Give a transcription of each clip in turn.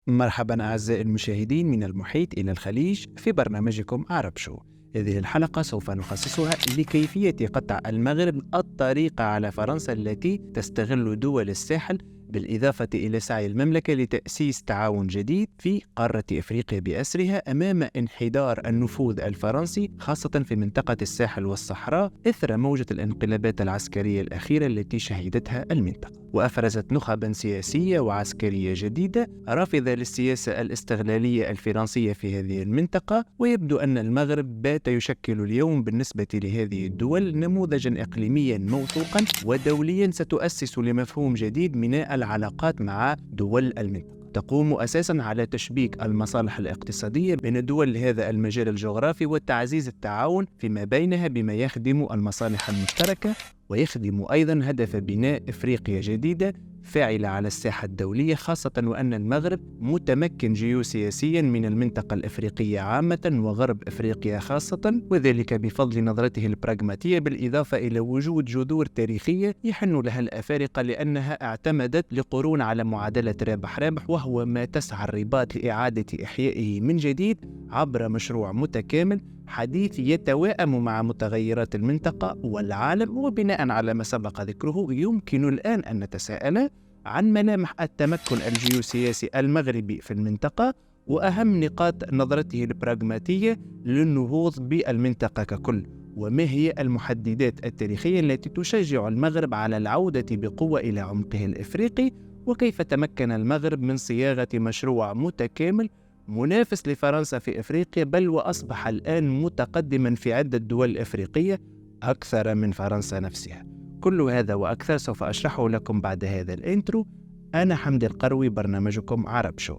مرحبا أعزائي المشاهدين من المحيط إلى الخليج في برنامجكم عرب شو. هذه الحلقة سوف نخصصها لكيفية قطع المغرب الطريقة على فرنسا التي تستغل دول الساحل، بالإضافة إلى سعي المملكة لتأسيس تعاون جديد في قارة إفريقيا بأسرها أمام انحدار النفوذ الفرنسي، خاصة في منطقة الساحل والصحراء إثر موجة الانقلابات العسكرية الأخيرة التي شهدتها المنطقة، وأفرزت نخبا سياسية وعسكرية جديدة رافضة للسياسة الاستغلالية الفرنسية في هذه المنطقة. ويبدو أن المغرب بات يشكل اليوم بالنسبة لهذه الدول نموذجا إقليميا موثوقا ودوليا ستؤسس لمفهوم جديد من العلاقات مع دول المنطقة، تقوم أساساً على تشبيك المصالح الاقتصادية بين دول هذا المجال الجغرافي وتعزيز التعاون فيما بينها بما يخدم المصالح المشتركة، ويخدم أيضاً هدف بناء إفريقيا جديدة فاعلة على الساحة الدولية، خاصة وأن المغرب متمكن جيوسياسيا من المنطقة الإفريقية عامة وغرب إفريقيا خاصة، وذلك بفضل نظرته البراغماتية بالإضافة إلى وجود جذور تاريخية يحن لها الأفارقة لأنها اعتمدت لقرون على معادلة رابح-رابح، وهو ما تسعى الرباط لإعادة إحيائه من جديد عبر مشروع متكامل حديث يتوائم مع متغيرات المنطقة والعالم. وبناء على ما سبق ذكره يمكن الآن أن نتساءل عن ملامح التمكن الجيوسياسي المغربي في المنطقة وأهم نقاط نظرته البراغماتية للنهوض بالمنطقة ككل، وما هي المحددات التاريخية التي تشجع المغرب على العودة بقوة إلى عمقه الإفريقي، وكيف تمكن المغرب من صياغة مشروع متكامل منافس لفرنسا في إفريقيا، بل وأصبح الآن متقدما في عدة دول إفريقية أكثر من فرنسا نفسها. كل هذا وأكثر سوف أشرحه لكم بعد هذا الانترو. أنا حمد القروي، برنامجكم عرب شو.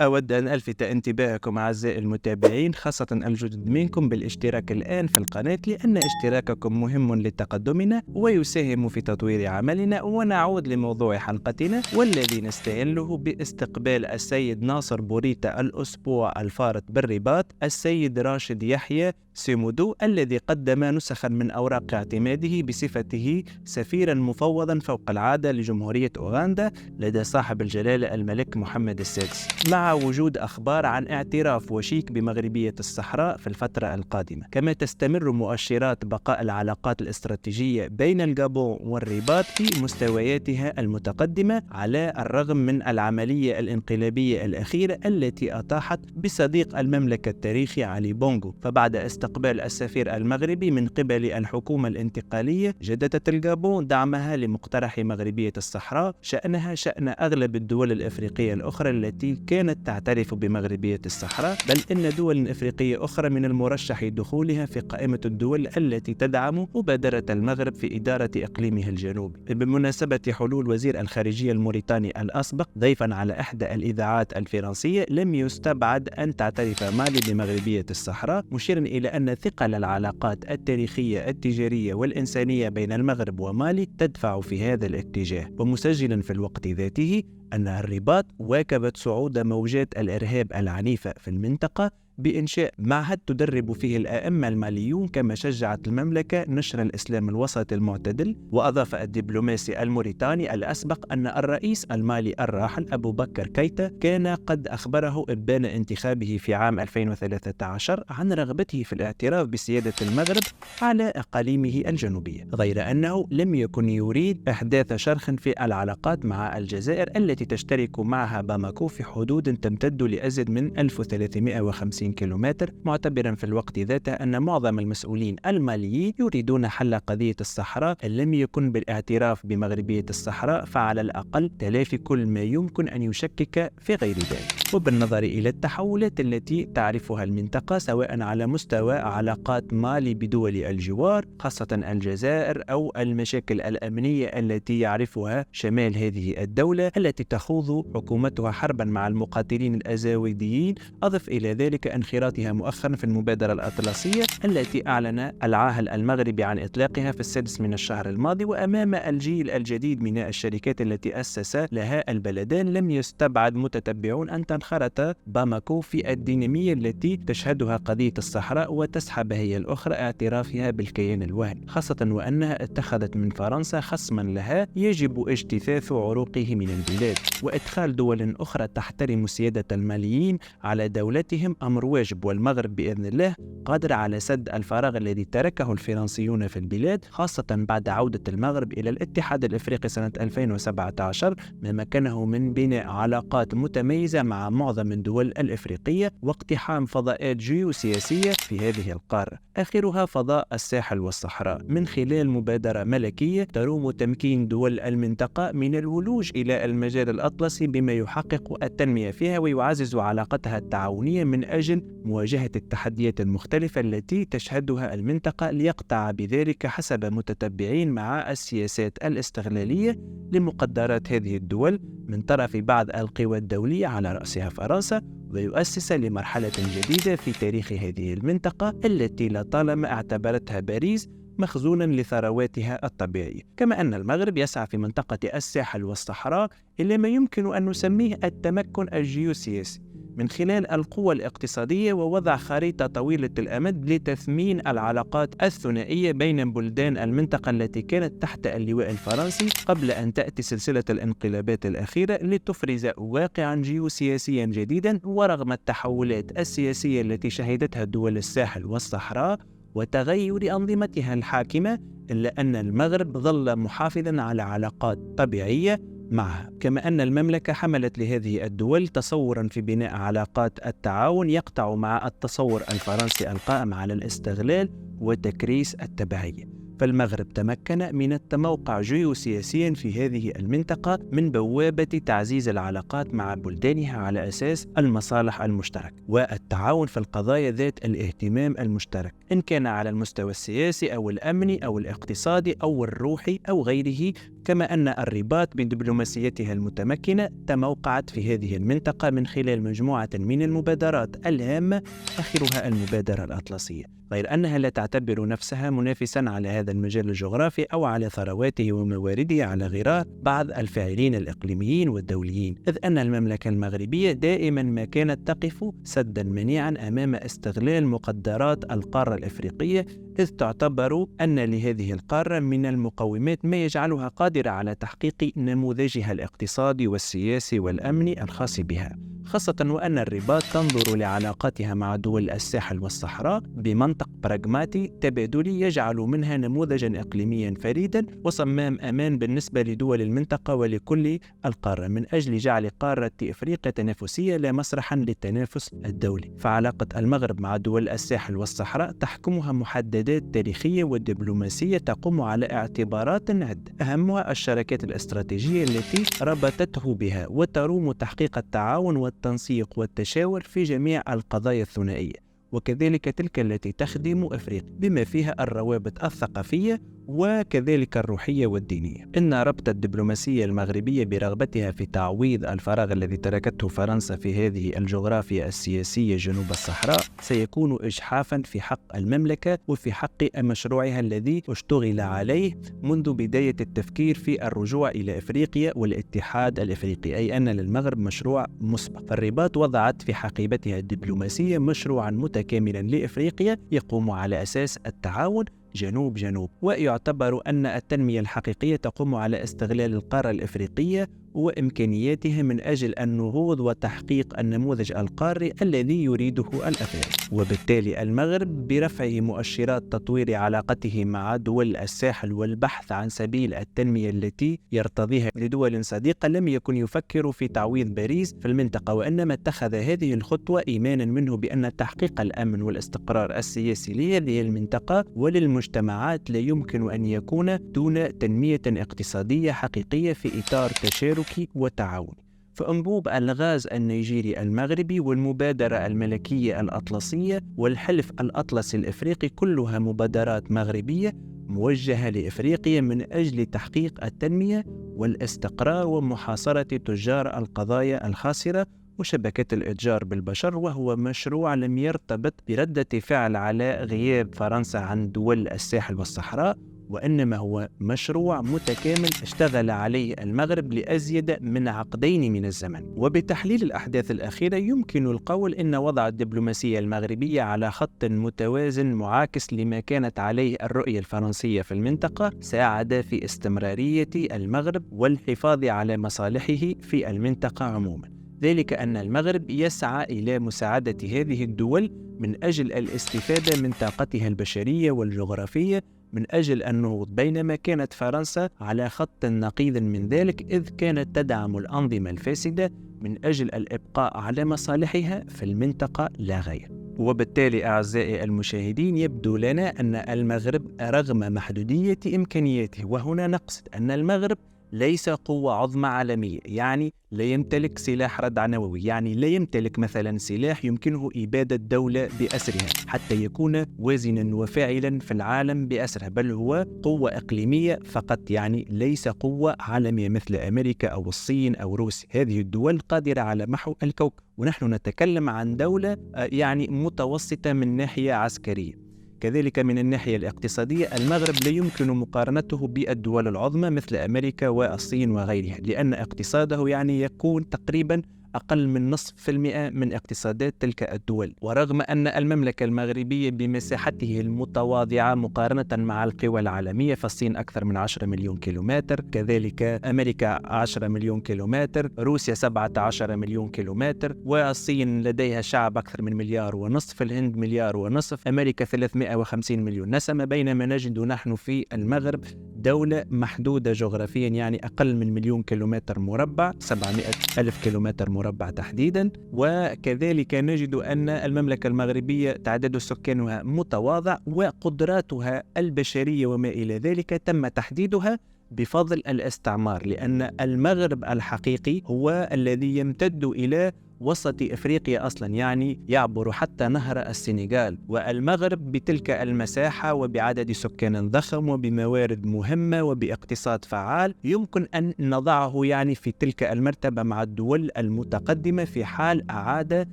أود أن ألفت انتباهكم أعزائي المتابعين، خاصة الجدد منكم، بالاشتراك الآن في القناة، لأن اشتراككم مهم لتقدمنا ويساهم في تطوير عملنا. ونعود لموضوع حلقتنا والذي نستهله باستقبال السيد ناصر بوريتا الأسبوع الفارط بالرباط السيد راشد يحيى سيمودو، الذي قدم نسخا من أوراق اعتماده بصفته سفيرا مفوضا فوق العادة لجمهورية أوغندا لدى صاحب الجلالة الملك محمد السادس، مع وجود أخبار عن اعتراف وشيك بمغربية الصحراء في الفترة القادمة. كما تستمر مؤشرات بقاء العلاقات الاستراتيجية بين الغابون والرباط في مستوياتها المتقدمة على الرغم من العملية الانقلابية الأخيرة التي أطاحت بصديق المملكة التاريخي علي بونغو. فبعد استقبال السفير المغربي من قبل الحكومة الانتقالية، جددت الغابون دعمها لمقترح مغربية الصحراء، شأنها شأن أغلب الدول الأفريقية الأخرى التي كانت تعترف بمغربية الصحراء، بل إن دول إفريقية أخرى من المرشح دخولها في قائمة الدول التي تدعم مبادرة المغرب في إدارة إقليمه الجنوبي. بمناسبة حلول وزير الخارجية الموريتاني الأسبق ضيفا على إحدى الإذاعات الفرنسية، لم يستبعد أن تعترف مالي بمغربية الصحراء، مشيرا إلى أن ثقل العلاقات التاريخية التجارية والإنسانية بين المغرب ومالي تدفع في هذا الاتجاه، ومسجلا في الوقت ذاته أن الرباط واكبت صعود موجات الإرهاب العنيفة في المنطقة بإنشاء معهد تدرب فيه الأئمة الماليون، كما شجعت المملكة نشر الإسلام الوسط المعتدل. وأضاف الدبلوماسي الموريتاني الأسبق أن الرئيس المالي الراحل أبو بكر كيتا كان قد أخبره إبان انتخابه في عام 2013 عن رغبته في الاعتراف بسيادة المغرب على أقاليمه الجنوبية، غير أنه لم يكن يريد إحداث شرخ في العلاقات مع الجزائر التي تشترك معها باماكو في حدود تمتد لأزيد من 1350 كيلومتر، معتبرا في الوقت ذاته أن معظم المسؤولين الماليين يريدون حل قضية الصحراء، إن لم يكن بالاعتراف بمغربية الصحراء فعلى الأقل تلافي كل ما يمكن أن يشكك في غير ذلك. وبالنظر إلى التحولات التي تعرفها المنطقة سواء على مستوى علاقات مالي بدول الجوار خاصة الجزائر أو المشاكل الأمنية التي يعرفها شمال هذه الدولة التي تخوض حكومتها حربا مع المقاتلين الأزاويديين. أضف إلى ذلك انخراطها مؤخرا في المبادرة الأطلسية التي أعلن العاهل المغربي عن إطلاقها في 6 من الشهر الماضي. وأمام الجيل الجديد من الشركات التي أسس لها البلدان لم يستبعد متتبعون أن تنخرط باماكو في الدينامية التي تشهدها قضية الصحراء وتسحب هي الأخرى اعترافها بالكيان الوهمي، خاصة وأنها اتخذت من فرنسا خصما لها يجب اجتثاث عروقه من البلاد، وإدخال دول أخرى تحترم سيادة الماليين على دولتهم أمر واجب. والمغرب بإذن الله قادر على سد الفراغ الذي تركه الفرنسيون في البلاد، خاصة بعد عودة المغرب إلى الاتحاد الإفريقي سنة 2017 ما مكنه من بناء علاقات متميزة مع معظم الدول الإفريقية واقتحام فضاءات جيوسياسية في هذه القارة، آخرها فضاء الساحل والصحراء، من خلال مبادرة ملكية تروم تمكين دول المنطقة من الولوج إلى المجال الأطلسي بما يحقق التنمية فيها ويعزز علاقتها التعاونية من أجل مواجهة التحديات المختلفة التي تشهدها المنطقة، ليقطع بذلك حسب متتبعين مع السياسات الاستغلالية لمقدرات هذه الدول من طرف بعض القوى الدولية على رأسها فرنسا، ويؤسس لمرحلة جديدة في تاريخ هذه المنطقة التي لطالما اعتبرتها باريس مخزونا لثرواتها الطبيعية. كما أن المغرب يسعى في منطقة الساحل والصحراء إلى ما يمكن أن نسميه التمكن الجيوسياسي من خلال القوى الاقتصادية ووضع خريطة طويلة الأمد لتثمين العلاقات الثنائية بين بلدان المنطقة التي كانت تحت اللواء الفرنسي قبل أن تأتي سلسلة الانقلابات الأخيرة لتفرز واقعا جيوسياسيا جديدا. ورغم التحولات السياسية التي شهدتها دول الساحل والصحراء وتغير أنظمتها الحاكمة، إلا أن المغرب ظل محافظا على علاقات طبيعية معها. كما أن المملكة حملت لهذه الدول تصورا في بناء علاقات التعاون يقطع مع التصور الفرنسي القائم على الاستغلال وتكريس التبعية. فالمغرب تمكن من التموقع جيوسياسيا في هذه المنطقة من بوابة تعزيز العلاقات مع بلدانها على أساس المصالح المشتركة والتعاون في القضايا ذات الاهتمام المشترك، إن كان على المستوى السياسي أو الأمني أو الاقتصادي أو الروحي أو غيره. كما أن الرباط بدبلوماسيتها المتمكنة تموقعت في هذه المنطقة من خلال مجموعة من المبادرات الهامة، آخرها المبادرة الأطلسية، غير أنها لا تعتبر نفسها منافسا على هذا المجال الجغرافي أو على ثرواته وموارده على غرار بعض الفاعلين الإقليميين والدوليين، إذ أن المملكة المغربية دائما ما كانت تقف سدا منيعا أمام استغلال مقدرات القارة الإفريقية، إذ تعتبر أن لهذه القارة من المقومات ما يجعلها قادرة على تحقيق نموذجها الاقتصادي والسياسي والأمني الخاص بها، خاصة وأن الرباط تنظر لعلاقاتها مع دول الساحل والصحراء بمنطق براغماتي تبادلي يجعل منها نموذجا إقليميا فريدا وصمام أمان بالنسبة لدول المنطقة ولكل القارة، من أجل جعل قارة إفريقيا تنافسية لا مسرحا للتنافس الدولي. فعلاقة المغرب مع دول الساحل والصحراء تحكمها محددات تاريخية ودبلوماسية تقوم على اعتبارات عدة، أهمها الشراكات الاستراتيجية التي ربطته بها، وتروم تحقيق التعاون والتنسيق والتشاور في جميع القضايا الثنائية، وكذلك تلك التي تخدم أفريقيا بما فيها الروابط الثقافية وكذلك الروحية والدينية. إن ربط الدبلوماسية المغربية برغبتها في تعويض الفراغ الذي تركته فرنسا في هذه الجغرافيا السياسية جنوب الصحراء سيكون إجحافا في حق المملكة وفي حق مشروعها الذي اشتغل عليه منذ بداية التفكير في الرجوع إلى أفريقيا والاتحاد الإفريقي، أي أن للمغرب مشروع مسبق. فالرباط وضعت في حقيبتها الدبلوماسية مشروعا متكاملا لإفريقيا يقوم على أساس التعاون جنوب، ويعتبر أن التنمية الحقيقية تقوم على استغلال القارة الإفريقية وإمكانياتها من أجل النهوض وتحقيق النموذج القاري الذي يريده الأفارقة. وبالتالي المغرب برفع مؤشرات تطوير علاقته مع دول الساحل والبحث عن سبيل التنمية التي يرتضيها لدول صديقة لم يكن يفكر في تعويض باريس في المنطقة، وإنما اتخذ هذه الخطوة إيمانا منه بأن تحقيق الأمن والاستقرار السياسي لهذه المنطقة وللمجتمعات لا يمكن أن يكون دون تنمية اقتصادية حقيقية في إطار تشاركي وتعاوني. فأنبوب الغاز النيجيري المغربي والمبادرة الملكية الأطلسية والحلف الأطلسي الإفريقي كلها مبادرات مغربية موجهة لإفريقيا من أجل تحقيق التنمية والاستقرار ومحاصرة تجار القضايا الخاسرة وشبكة الإتجار بالبشر، وهو مشروع لم يرتبط بردة فعل على غياب فرنسا عن دول الساحل والصحراء، وإنما هو مشروع متكامل اشتغل عليه المغرب لأزيد من عقدين من الزمن. وبتحليل الأحداث الأخيرة يمكن القول إن وضع الدبلوماسية المغربية على خط متوازن معاكس لما كانت عليه الرؤية الفرنسية في المنطقة ساعد في استمرارية المغرب والحفاظ على مصالحه في المنطقة عموما، ذلك أن المغرب يسعى إلى مساعدة هذه الدول من أجل الاستفادة من طاقتها البشرية والجغرافية من أجل النهوض، بينما كانت فرنسا على خط نقيض من ذلك، إذ كانت تدعم الأنظمة الفاسدة من أجل الإبقاء على مصالحها في المنطقة لا غير. وبالتالي أعزائي المشاهدين يبدو لنا أن المغرب رغم محدودية إمكانياته، وهنا نقصد أن المغرب ليس قوة عظمى عالمية، يعني لا يمتلك سلاح ردع نووي، يعني لا يمتلك مثلا سلاح يمكنه إبادة دولة بأسرها حتى يكون وازنا وفاعلا في العالم بأسرها، بل هو قوة إقليمية فقط، يعني ليس قوة عالمية مثل أمريكا أو الصين أو روسيا. هذه الدول قادرة على محو الكوكب، ونحن نتكلم عن دولة يعني متوسطة من ناحية عسكرية. كذلك من الناحية الاقتصادية المغرب لا يمكن مقارنته بالدول العظمى مثل أمريكا والصين وغيرها، لأن اقتصاده يعني يكون تقريبا أقل من 0.5% من اقتصادات تلك الدول. ورغم أن المملكة المغربية بمساحته المتواضعة مقارنة مع القوى العالمية، فالصين أكثر من 10 مليون كيلومتر، كذلك أمريكا 10 مليون كيلومتر، روسيا 17 مليون كيلومتر، والصين لديها شعب أكثر من 1.5 مليار، الهند 1.5 مليار، أمريكا 350 مليون نسمة، بينما نجد نحن في المغرب دولة محدودة جغرافيا، يعني أقل من 1,000,000 كيلومتر مربع، 700 ألف كيلومتر مربع تحديدا. وكذلك نجد أن المملكة المغربية تعداد سكانها متواضع، وقدراتها البشرية وما إلى ذلك تم تحديدها بفضل الاستعمار، لأن المغرب الحقيقي هو الذي يمتد إلى وسط إفريقيا أصلا، يعني يعبر حتى نهر السنغال. والمغرب بتلك المساحة وبعدد سكان ضخم وبموارد مهمة وباقتصاد فعال يمكن أن نضعه يعني في تلك المرتبة مع الدول المتقدمة في حال أعاد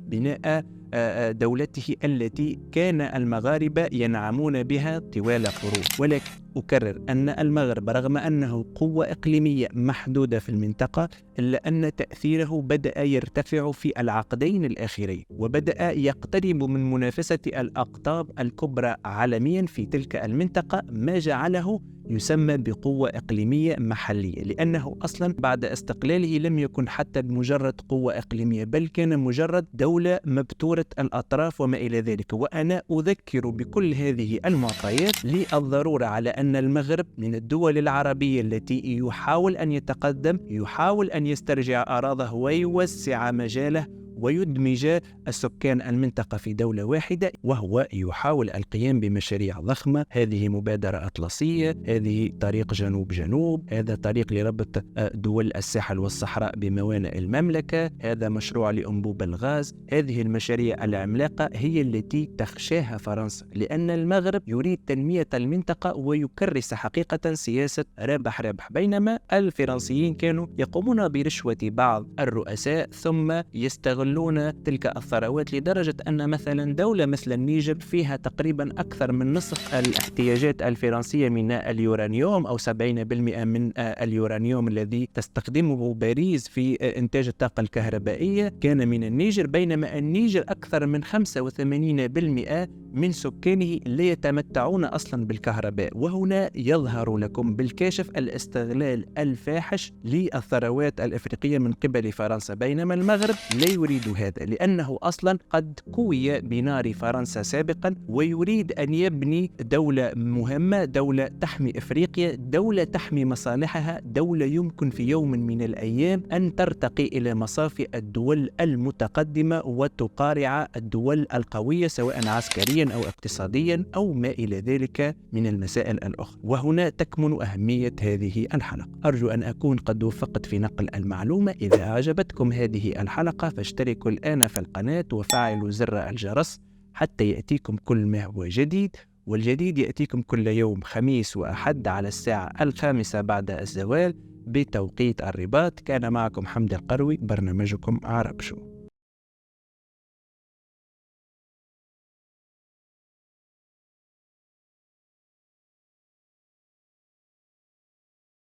بناء دولته التي كان المغاربة ينعمون بها طوال قرون. ولكن أكرر أن المغرب رغم أنه قوة إقليمية محدودة في المنطقة، إلا أن تأثيره بدأ يرتفع في العقدين الأخيرين، وبدأ يقترب من منافسة الأقطاب الكبرى عالميا في تلك المنطقة، ما جعله يسمى بقوة إقليمية محلية، لأنه أصلا بعد استقلاله لم يكن حتى مجرد قوة إقليمية، بل كان مجرد دولة مبتورة الأطراف وما إلى ذلك. وأنا أذكر بكل هذه المعطيات للضرورة على أن المغرب من الدول العربية التي يحاول أن يتقدم، يحاول أن يسترجع أراضيه ويوسع مجاله ويدمج السكان المنطقة في دولة واحدة، وهو يحاول القيام بمشاريع ضخمة. هذه مبادرة أطلسية، هذه طريق جنوب، هذا طريق لربط دول الساحل والصحراء بموانئ المملكة، هذا مشروع لأنبوب الغاز. هذه المشاريع العملاقة هي التي تخشاها فرنسا، لأن المغرب يريد تنمية المنطقة ويكرس حقيقة سياسة ربح ربح، بينما الفرنسيين كانوا يقومون برشوة بعض الرؤساء ثم يستغلون تلك الثروات، لدرجة أن مثلا دولة مثل النيجر فيها تقريبا أكثر من نصف الاحتياجات الفرنسية من اليورانيوم، أو 70% من اليورانيوم الذي تستخدمه باريس في إنتاج الطاقة الكهربائية كان من النيجر، بينما النيجر أكثر من 85% من سكانه لا يتمتعون أصلا بالكهرباء. وهنا يظهر لكم بالكاشف الاستغلال الفاحش للثروات الأفريقية من قبل فرنسا، بينما المغرب لا يريد يريد هذا، لأنه أصلا قد كوي بنار فرنسا سابقا ويريد أن يبني دولة مهمة، دولة تحمي إفريقيا، دولة تحمي مصالحها، دولة يمكن في يوم من الأيام أن ترتقي إلى مصاف الدول المتقدمة وتقارع الدول القوية سواء عسكريا أو اقتصاديا أو ما إلى ذلك من المسائل الأخرى. وهنا تكمن أهمية هذه الحلقة. أرجو أن أكون قد وفقت في نقل المعلومة. إذا أعجبتكم هذه الحلقة فاشتركوا الآن في القناة وفعلوا زر الجرس حتى يأتيكم كل ما هو جديد، والجديد يأتيكم كل يوم خميس وأحد على الساعة 5 بعد الزوال بتوقيت الرباط. كان معكم حمد القروي، برنامجكم عرب شو.